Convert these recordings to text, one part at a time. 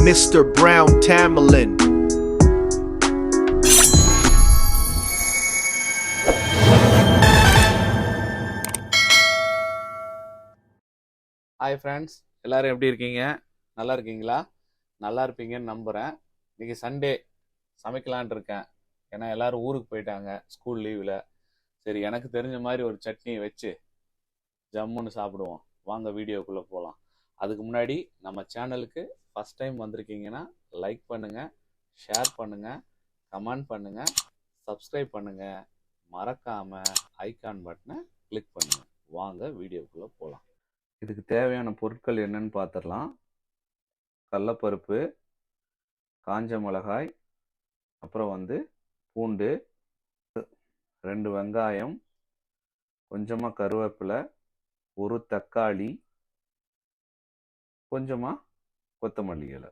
Mr. Brown Tamerlan. Hi friends, எல்லோரும் எப்படி இருக்கீங்க? நல்லா இருக்கீங்களா? நல்லா இருப்பீங்கன்னு நம்புகிறேன். இன்றைக்கி சண்டே சமைக்கலான் இருக்கேன். ஏன்னா எல்லோரும் ஊருக்கு போயிட்டாங்க ஸ்கூல் லீவில். சரி, எனக்கு தெரிஞ்ச மாதிரி ஒரு சட்னியை வச்சு ஜம்முன்னு சாப்பிடுவோம். வாங்க வீடியோக்குள்ளே போகலாம். அதுக்கு முன்னாடி நம்ம சேனலுக்கு ஃபஸ்ட் டைம் வந்திருக்கீங்கன்னா லைக் பண்ணுங்கள், ஷேர் பண்ணுங்கள், கமெண்ட் பண்ணுங்கள், சப்ஸ்கிரைப் பண்ணுங்கள். மறக்காமல் ஐகான் பட்டனை கிளிக் பண்ணுங்கள். வாங்க வீடியோக்குள்ளே போகலாம். இதுக்கு தேவையான பொருட்கள் என்னன்னு பார்த்துடலாம். கடலைப்பருப்பு, காஞ்ச மிளகாய், அப்புறம் பூண்டு, 2 வெங்காயம், கொஞ்சமாக கருவேப்பிலை, ஒரு தக்காளி, கொஞ்சமாக கொத்தமல்லி இலை.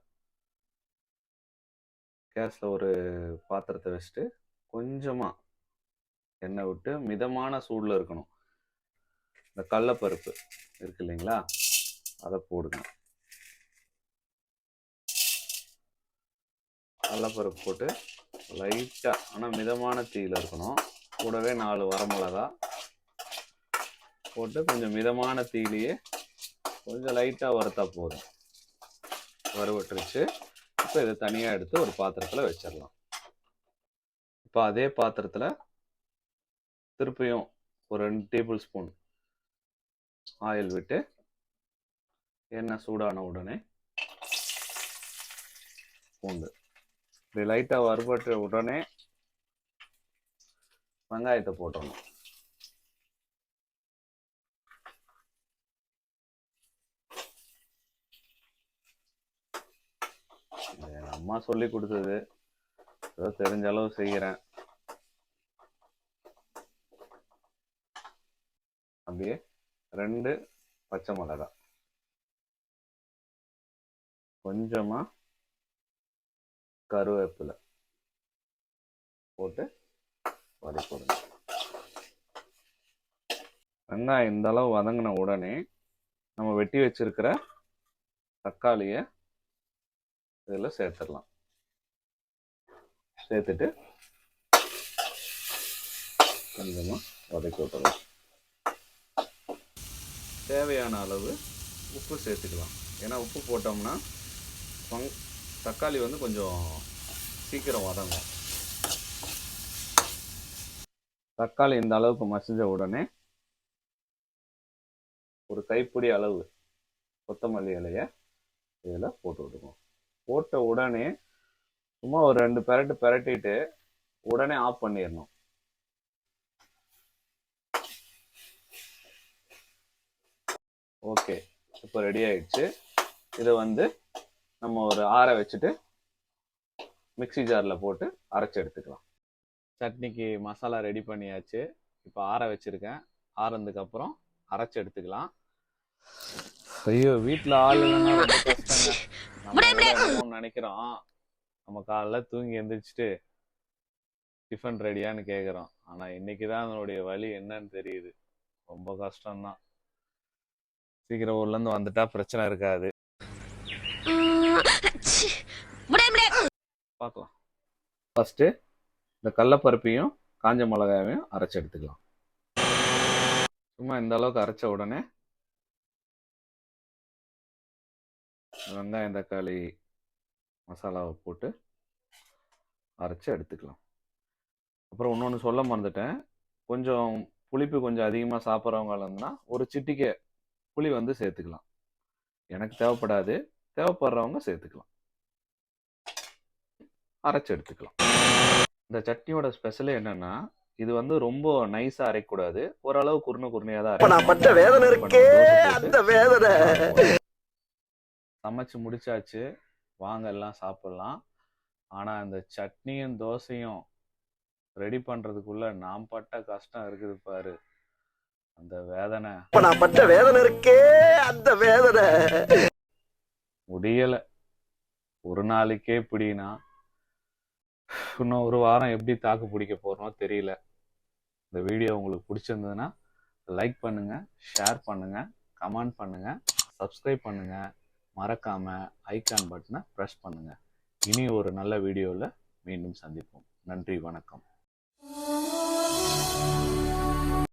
கேஸில் ஒரு பாத்திரத்தை வச்சுட்டு கொஞ்சமாக எண்ணெய் விட்டு மிதமான சூடில் இருக்கணும். இந்த கடலைப்பருப்பு இருக்கு இல்லைங்களா, அதை போடுங்க. கடலைப்பருப்பு போட்டு லைட்டாக ஆனால் மிதமான தீயில் இருக்கணும். கூடவே 4 வரமிளகா போட்டு கொஞ்சம் மிதமான தீயிலேயே கொஞ்சம் லைட்டாக வறுத்தா போதும். வறுவட்டுருச்சு. இப்போ இதை தனியாக எடுத்து ஒரு பாத்திரத்தில் வச்சிடலாம். இப்போ அதே பாத்திரத்தில் திருப்பியும் ஒரு 2 டேபிள் ஸ்பூன் ஆயில் விட்டு எண்ணெய் சூடான உடனே பூண்டு இப்படி லைட்டாக வறுபட்ட உடனே வெங்காயத்தை போட்டுடணும். எங்கள் அம்மா சொல்லி கொடுத்தது, ஏதோ தெரிஞ்ச அளவு செய்கிறேன். அப்படியே 2 பச்சை மிளகாய், கொஞ்சமாக கருவேப்பிலை போட்டு வதக்கிடுங்க. வெங்காயம் இந்த அளவு வதங்கின உடனே நம்ம வெட்டி வச்சிருக்கிற தக்காளியை இதில் சேர்த்துடலாம். சேர்த்துட்டு கொஞ்சமாக வதக்கி விட்டுடலாம். தேவையான அளவு உப்பு சேர்த்துக்கலாம். ஏன்னா உப்பு போட்டோம்னா தக்காளி கொஞ்சம் சீக்கிரம் வதங்கும். தக்காளி இந்த அளவுக்கு மசிஞ்ச உடனே ஒரு கைப்பிடி அளவு கொத்தமல்லி இலையை இதில் போட்டு விடுவோம். போட்ட உடனே சும்மா ஒரு 2 பெரட்டு பெரட்டிட்டு உடனே ஆஃப் பண்ணிடணும். ஓகே, இப்போ ரெடி ஆயிடுச்சு. இதை நம்ம ஒரு ஆற வச்சுட்டு மிக்ஸி ஜாரில் போட்டு அரைச்சி எடுத்துக்கலாம். சட்னிக்கு மசாலா ரெடி பண்ணியாச்சு. இப்போ ஆற வச்சுருக்கேன். ஆறதுக்கப்புறம் அரைச்சி எடுத்துக்கலாம். ஐயோ, வீட்டில் ஆள் இல்லைன்னா ரொம்ப கஷ்டங்க. நம்ம நினைக்கிறோம், நம்ம காலைல தூங்கி எந்திரிச்சிட்டு டிஃபன் ரெடியான்னு கேட்குறோம். ஆனால் இன்னைக்கு தான் அதனுடைய வழி என்னன்னு தெரியுது. ரொம்ப கஷ்டம்தான். சீக்கிரம் ஊர்லேருந்து வந்துட்டா பிரச்சனை இருக்காது. பார்க்கலாம். ஃபஸ்ட்டு இந்த கடலைப்பருப்பையும் காஞ்ச மிளகாயையும் அரைச்சி எடுத்துக்கலாம். சும்மா இந்த அளவுக்கு அரைச்ச உடனே வெங்காயம் தக்காளி மசாலாவை போட்டு அரைச்சி எடுத்துக்கலாம். அப்புறம் இன்னொன்று சொல்ல மறந்துட்டேன். கொஞ்சம் புளிப்பு கொஞ்சம் அதிகமாக சாப்பிட்றவங்க இருந்ததுன்னா ஒரு சிட்டிக்கை புளி சேர்த்துக்கலாம். எனக்கு தேவைப்படாது, தேவைப்படுறவங்க சேர்த்துக்கலாம். அரைச்சி எடுத்துக்கலாம். இந்த சட்னியோட ஸ்பெஷலே என்னன்னா, இது ரொம்ப நைஸா அரைக்கூடாது. ஓரளவு குறுனையா தான் சமைச்சு முடிச்சாச்சு. வாங்க எல்லாம் சாப்பிடலாம். ஆனா இந்த சட்னியும் தோசையும் ரெடி பண்றதுக்குள்ள நான் பட்ட கஷ்டம் இருக்குது பாரு. அந்த வேதனை இருக்கே, அந்த வேதனை முடியல. ஒரு நாளைக்கே இப்படின்னா இன்னும் ஒரு வாரம் எப்படி தாக்கு பிடிக்க போறோம் தெரியல. இந்த வீடியோ உங்களுக்கு பிடிச்சிருந்ததுன்னா லைக் பண்ணுங்க, ஷேர் பண்ணுங்க, கமெண்ட் பண்ணுங்க, சப்ஸ்கிரைப் பண்ணுங்க. மறக்காம ஐகான் பட்டனை ப்ரெஸ் பண்ணுங்க. இனி ஒரு நல்ல வீடியோவில் மீண்டும் சந்திப்போம். நன்றி, வணக்கம்.